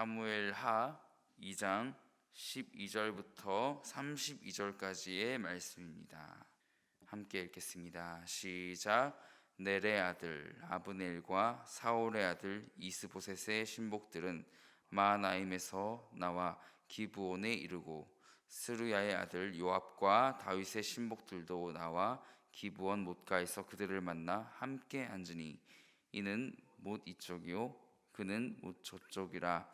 사무엘하 2장 12절부터 32절까지의 말씀입니다. 함께 읽겠습니다. 시작. 넬의 아들 아브넬과 사울의 아들 이스보셋의 신복들은 마하나임에서 나와 기브온에 이르고, 스루야의 아들 요압과 다윗의 신복들도 나와 기브온 못가에서 그들을 만나 함께 앉으니, 이는 못 이쪽이요 그는 못 저쪽이라.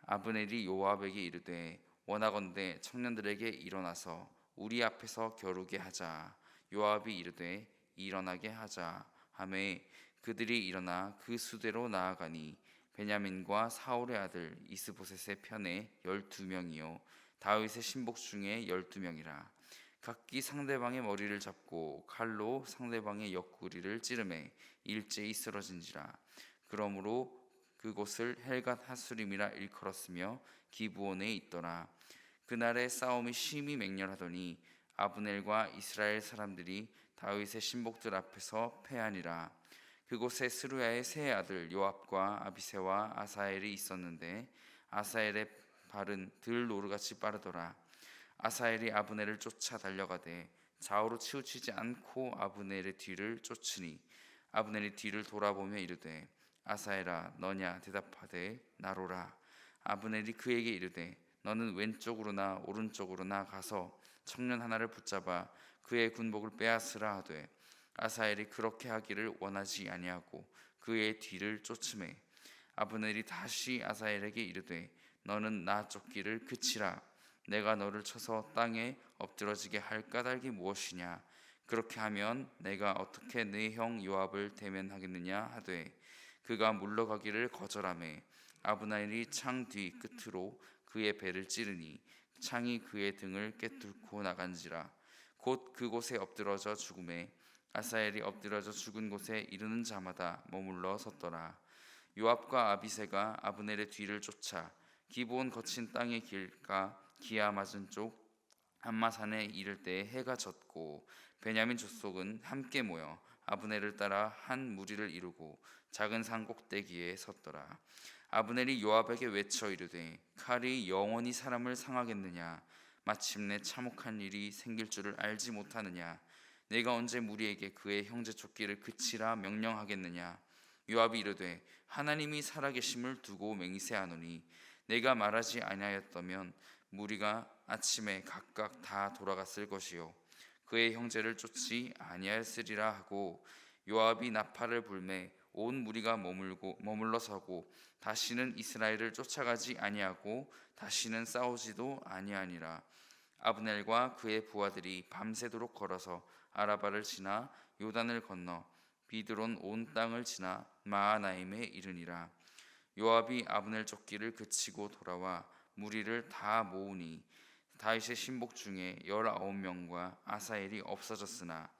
아브넬이 요압에게 이르되, 원하건대 청년들에게 일어나서 우리 앞에서 겨루게 하자. 요압이 이르되, 일어나게 하자 하매 그들이 일어나 그 수대로 나아가니, 베냐민과 사울의 아들 이스보셋의 편에 12명이요 다윗의 신복 중에 12명이라. 각기 상대방의 머리를 잡고 칼로 상대방의 옆구리를 찌르매 일제히 쓰러진지라. 그러므로 그곳을 헬갓 하수림이라 일컬었으며 기브온에 있더라. 그날의 싸움이 심히 맹렬하더니 아브넬과 이스라엘 사람들이 다윗의 신복들 앞에서 패하니라. 그곳에 스루야의 세 아들 요압과 아비새와 아사엘이 있었는데, 아사엘의 발은 들 노루같이 빠르더라. 아사엘이 아브넬을 쫓아 달려가되 좌우로 치우치지 않고 아브넬의 뒤를 쫓으니, 아브넬이 뒤를 돌아보며 이르되, 아사엘아 너냐? 대답하되 나로라. 아브넬이 그에게 이르되, 너는 왼쪽으로나 오른쪽으로나 가서 청년 하나를 붙잡아 그의 군복을 빼앗으라 하되, 아사엘이 그렇게 하기를 원하지 아니하고 그의 뒤를 쫓으매, 아브넬이 다시 아사엘에게 이르되, 너는 나 쫓기를 그치라. 내가 너를 쳐서 땅에 엎드러지게 할 까닭이 무엇이냐? 그렇게 하면 내가 어떻게 네 형 요압을 대면하겠느냐 하되, 그가 물러가기를 거절하매 아브넬이 창 뒤 끝으로 그의 배를 찌르니 창이 그의 등을 꿰뚫고 나간지라. 곧 그곳에 엎드러져 죽음에 아사엘이 엎드러져 죽은 곳에 이르는 자마다 머물러 섰더라. 요압과 아비새가 아브넬의 뒤를 쫓아 기브온 거친 땅의 길가 기아 맞은 쪽 한마산에 이를 때 해가 졌고, 베냐민 족속은 함께 모여 아브넬을 따라 한 무리를 이루고 작은 산 꼭대기에 섰더라. 아브넬이 요압에게 외쳐 이르되, 칼이 영원히 사람을 상하겠느냐? 마침내 참혹한 일이 생길 줄을 알지 못하느냐? 내가 언제 무리에게 그의 형제 쫓기를 그치라 명령하겠느냐? 요압이 이르되, 하나님이 살아계심을 두고 맹세하노니 내가 말하지 아니하였다면 무리가 아침에 각각 다 돌아갔을 것이요 그의 형제를 쫓지 아니하였으리라 하고, 요압이 나팔을 불매 온 무리가 머물러 서고 다시는 이스라엘을 쫓아가지 아니하고 다시는 싸우지도 아니하니라. 아브넬과 그의 부하들이 밤새도록 걸어서 아라바를 지나 요단을 건너 비드론 온 땅을 지나 마하나임에 이르니라. 요압이 아브넬 쫓기를 그치고 돌아와 무리를 다 모으니, 다윗의 신복 중에 19명과 아사엘이 없어졌으나,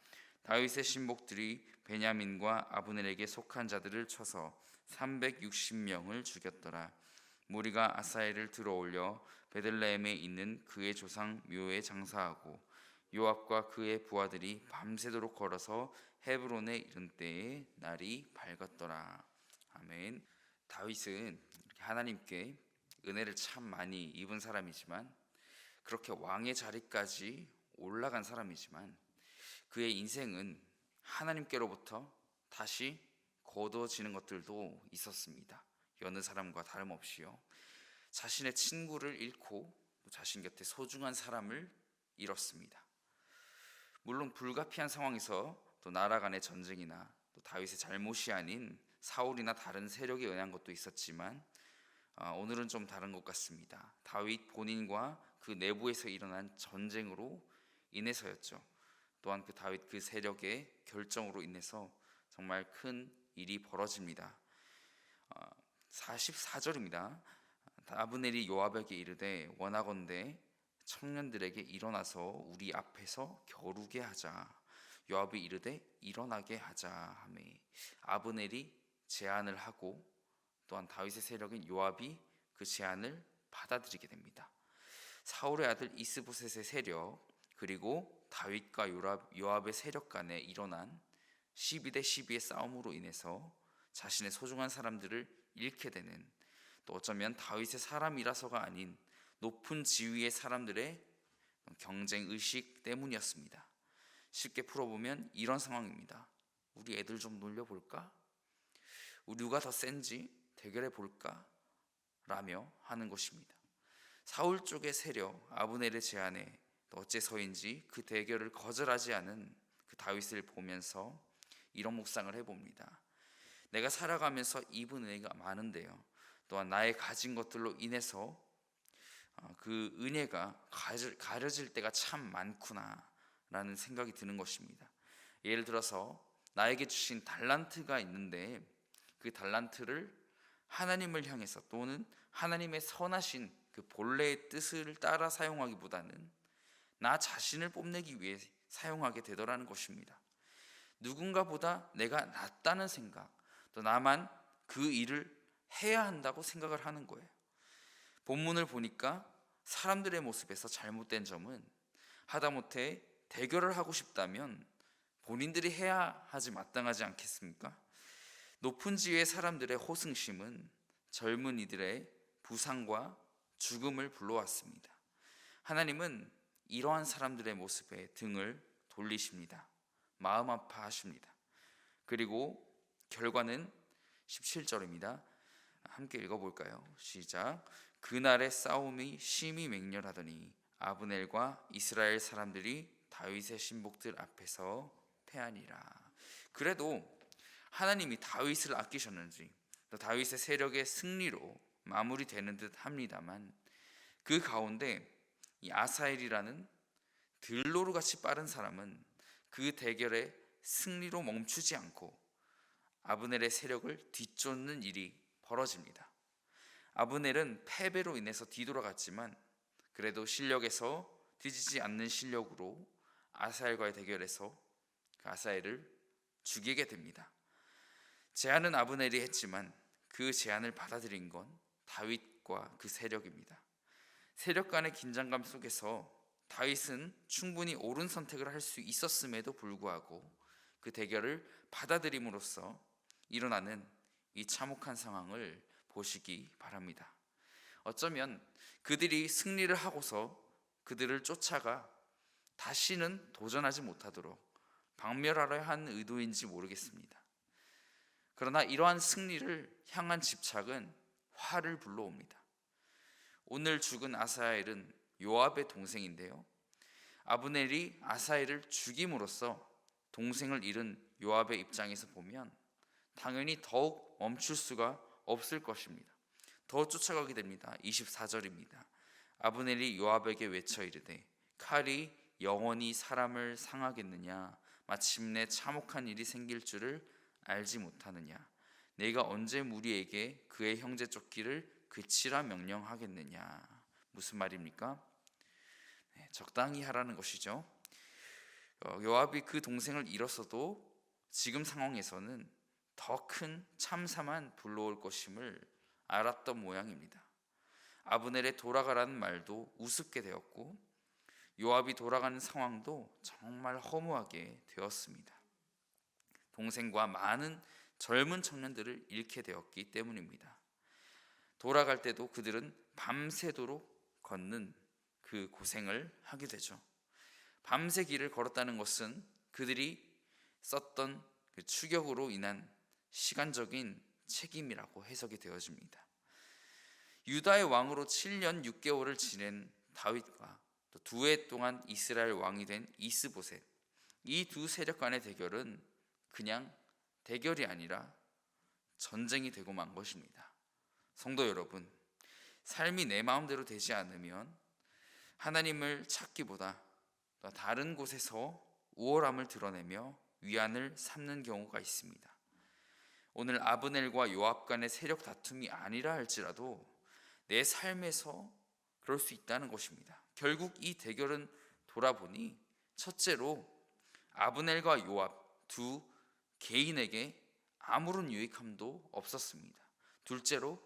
다윗의 신복들이 베냐민과 아브넬에게 속한 자들을 쳐서 360명을 죽였더라. 무리가 아사엘을 들어올려 베들레헴에 있는 그의 조상 묘에 장사하고, 요압과 그의 부하들이 밤새도록 걸어서 헤브론에 이른 때에 날이 밝았더라. 아멘. 다윗은 하나님께 은혜를 참 많이 입은 사람이지만, 그렇게 왕의 자리까지 올라간 사람이지만, 그의 인생은 하나님께로부터 다시 거두어지는 것들도 있었습니다. 여느 사람과 다름없이요. 자신의 친구를 잃고 또 자신 곁에 소중한 사람을 잃었습니다. 물론 불가피한 상황에서 또 나라 간의 전쟁이나 또 다윗의 잘못이 아닌 사울이나 다른 세력에 의한 것도 있었지만, 오늘은 좀 다른 것 같습니다. 다윗 본인과 그 내부에서 일어난 전쟁으로 인해서였죠. 또한 그 다윗 그 세력의 결정으로 인해서 정말 큰 일이 벌어집니다. 44절입니다. 아브넬이 요압에게 이르되, 원하건대 청년들에게 일어나서 우리 앞에서 겨루게 하자. 요압이 이르되 일어나게 하자 하매, 아브넬이 제안을 하고 또한 다윗의 세력인 요압이 그 제안을 받아들이게 됩니다. 사울의 아들 이스보셋의 세력, 그리고 다윗과 요압의 세력 간에 일어난 12대 12의 싸움으로 인해서 자신의 소중한 사람들을 잃게 되는, 또 어쩌면 다윗의 사람이라서가 아닌 높은 지위의 사람들의 경쟁 의식 때문이었습니다. 쉽게 풀어보면 이런 상황입니다. 우리 애들 좀 놀려볼까? 우리 누가 더 센지 대결해 볼까? 라며 하는 것입니다. 사울 쪽의 세력 아브넬의 제안에 어째서인지 그 대결을 거절하지 않은 그 다윗을 보면서 이런 묵상을 해봅니다. 내가 살아가면서 입은 은혜가 많은데요, 또한 나의 가진 것들로 인해서 그 은혜가 가려질 때가 참 많구나 라는 생각이 드는 것입니다. 예를 들어서 나에게 주신 달란트가 있는데 그 달란트를 하나님을 향해서 또는 하나님의 선하신 그 본래의 뜻을 따라 사용하기보다는 나 자신을 뽐내기 위해 사용하게 되더라는 것입니다. 누군가보다 내가 낫다는 생각, 또 나만 그 일을 해야 한다고 생각을 하는 거예요. 본문을 보니까 사람들의 모습에서 잘못된 점은 하다못해 대결을 하고 싶다면 본인들이 해야 하지 마땅하지 않겠습니까? 높은 지위의 사람들의 호승심은 젊은이들의 부상과 죽음을 불러왔습니다. 하나님은 이러한 사람들의 모습에 등을 돌리십니다. 마음 아파하십니다. 그리고 결과는 17절입니다. 함께 읽어볼까요? 시작. 그날의 싸움이 심히 맹렬하더니 아브넬과 이스라엘 사람들이 다윗의 신복들 앞에서 패하니라. 그래도 하나님이 다윗을 아끼셨는지 또 다윗의 세력의 승리로 마무리되는 듯 합니다만, 그 가운데 이 아사엘이라는 들로루같이 빠른 사람은 그 대결의 승리로 멈추지 않고 아브넬의 세력을 뒤쫓는 일이 벌어집니다. 아브넬은 패배로 인해서 뒤돌아갔지만 그래도 실력에서 뒤지지 않는 실력으로 아사엘과의 대결에서 그 아사엘을 죽이게 됩니다. 제안은 아브넬이 했지만 그 제안을 받아들인 건 다윗과 그 세력입니다. 세력 간의 긴장감 속에서 다윗은 충분히 옳은 선택을 할 수 있었음에도 불구하고 그 대결을 받아들임으로써 일어나는 이 참혹한 상황을 보시기 바랍니다. 어쩌면 그들이 승리를 하고서 그들을 쫓아가 다시는 도전하지 못하도록 박멸하려 한 의도인지 모르겠습니다. 그러나 이러한 승리를 향한 집착은 화를 불러옵니다. 오늘 죽은 아사엘은 요압의 동생인데요, 아브넬이 아사엘을 죽임으로써 동생을 잃은 요압의 입장에서 보면 당연히 더욱 멈출 수가 없을 것입니다. 더 쫓아가게 됩니다. 24절입니다. 아브넬이 요압에게 외쳐 이르되 칼이 영원히 사람을 상하겠느냐, 마침내 참혹한 일이 생길 줄을 알지 못하느냐, 내가 언제 무리에게 그의 형제 쫓기를 그치라 명령하겠느냐. 무슨 말입니까? 적당히 하라는 것이죠. 요압이 그 동생을 잃었어도 지금 상황에서는 더 큰 참사만 불러올 것임을 알았던 모양입니다. 아브넬의 돌아가라는 말도 우습게 되었고 요압이 돌아가는 상황도 정말 허무하게 되었습니다. 동생과 많은 젊은 청년들을 잃게 되었기 때문입니다. 돌아갈 때도 그들은 밤새도록 걷는 그 고생을 하게 되죠. 밤새 길을 걸었다는 것은 그들이 썼던 그 추격으로 인한 시간적인 책임이라고 해석이 되어집니다. 유다의 왕으로 7년 6개월을 지낸 다윗과 또 2해 동안 이스라엘 왕이 된 이스보셋, 이 두 세력 간의 대결은 그냥 대결이 아니라 전쟁이 되고 만 것입니다. 성도 여러분, 삶이 내 마음대로 되지 않으면 하나님을 찾기보다 다른 곳에서 우월함을 드러내며 위안을 삼는 경우가 있습니다. 오늘 아브넬과 요압 간의 세력 다툼이 아니라 할지라도 내 삶에서 그럴 수 있다는 것입니다. 결국 이 대결은 돌아보니 첫째로 아브넬과 요압 두 개인에게 아무런 유익함도 없었습니다. 둘째로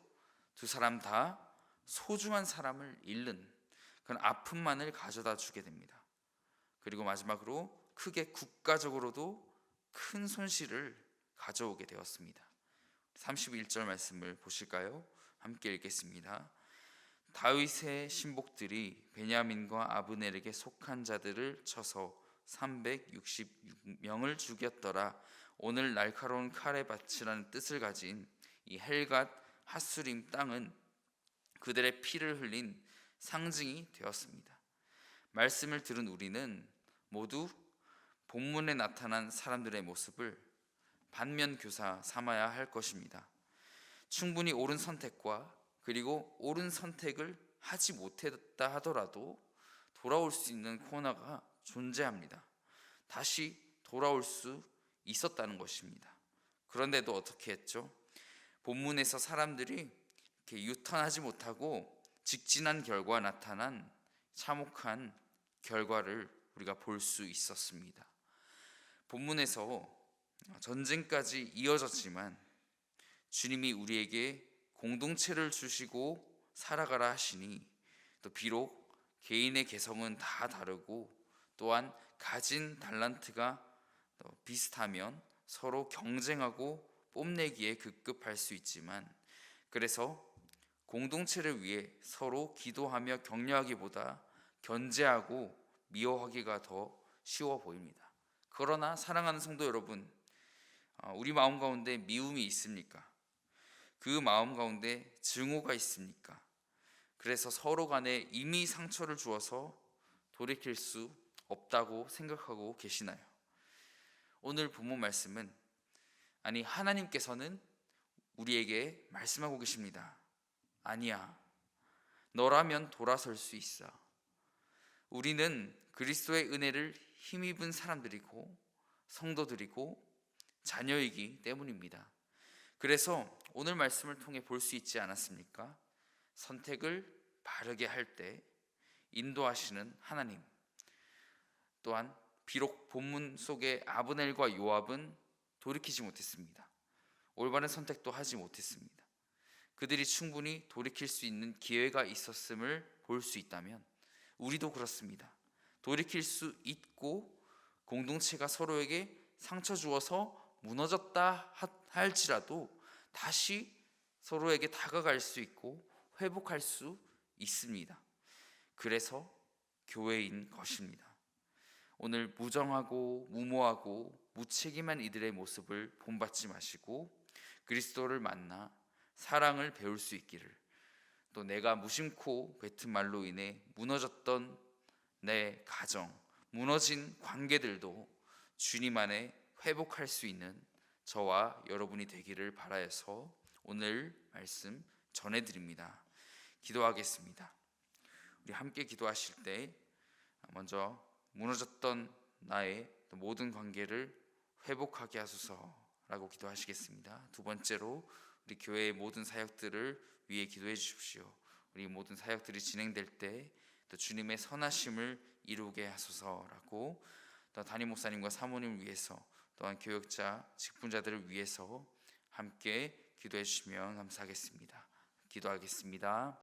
두 사람 다 소중한 사람을 잃는 그런 아픔만을 가져다 주게 됩니다. 그리고 마지막으로 크게 국가적으로도 큰 손실을 가져오게 되었습니다. 31절 말씀을 보실까요? 함께 읽겠습니다. 다윗의 신복들이 베냐민과 아브넬에게 속한 자들을 쳐서 366명을 죽였더라. 오늘 날카로운 칼의 밭이라는 뜻을 가진 이 헬갓 하수림 땅은 그들의 피를 흘린 상징이 되었습니다. 말씀을 들은 우리는 모두 본문에 나타난 사람들의 모습을 반면교사 삼아야 할 것입니다. 충분히 옳은 선택과 그리고 옳은 선택을 하지 못했다 하더라도 돌아올 수 있는 코너가 존재합니다. 다시 돌아올 수 있었다는 것입니다. 그런데도 어떻게 했죠? 본문에서 사람들이 이렇게 유턴하지 못하고 직진한 결과 나타난 참혹한 결과를 우리가 볼 수 있었습니다. 본문에서 전쟁까지 이어졌지만 주님이 우리에게 공동체를 주시고 살아가라 하시니 또 비록 개인의 개성은 다 다르고 또한 가진 달란트가 비슷하면 서로 경쟁하고 뽐내기에 급급할 수 있지만 그래서 공동체를 위해 서로 기도하며 격려하기보다 견제하고 미워하기가 더 쉬워 보입니다. 그러나 사랑하는 성도 여러분, 우리 마음 가운데 미움이 있습니까? 그 마음 가운데 증오가 있습니까? 그래서 서로 간에 이미 상처를 주어서 돌이킬 수 없다고 생각하고 계시나요? 오늘 본문 말씀은 하나님께서는 우리에게 말씀하고 계십니다. 아니야, 너라면 돌아설 수 있어. 우리는 그리스도의 은혜를 힘입은 사람들이고 성도들이고 자녀이기 때문입니다. 그래서 오늘 말씀을 통해 볼 수 있지 않았습니까? 선택을 바르게 할 때 인도하시는 하나님, 또한 비록 본문 속의 아브넬과 요압은 돌이키지 못했습니다. 올바른 선택도 하지 못했습니다. 그들이 충분히 돌이킬 수 있는 기회가 있었음을 볼 수 있다면 우리도 그렇습니다. 돌이킬 수 있고 공동체가 서로에게 상처 주어서 무너졌다 할지라도 다시 서로에게 다가갈 수 있고 회복할 수 있습니다. 그래서 교회인 것입니다. 오늘 무정하고 무모하고 무책임한 이들의 모습을 본받지 마시고 그리스도를 만나 사랑을 배울 수 있기를, 또 내가 무심코 뱉은 말로 인해 무너졌던 내 가정, 무너진 관계들도 주님 안에 회복할 수 있는 저와 여러분이 되기를 바라여서 오늘 말씀 전해드립니다. 기도하겠습니다. 우리 함께 기도하실 때 먼저 무너졌던 나의 모든 관계를 회복하게 하소서라고 기도하시겠습니다. 두 번째로 우리 교회의 모든 사역들을 위해 기도해 주십시오. 우리 모든 사역들이 진행될 때 또 주님의 선하심을 이루게 하소서라고, 또 담임 목사님과 사모님을 위해서 또한 교역자, 직분자들을 위해서 함께 기도해 주시면 감사하겠습니다. 기도하겠습니다.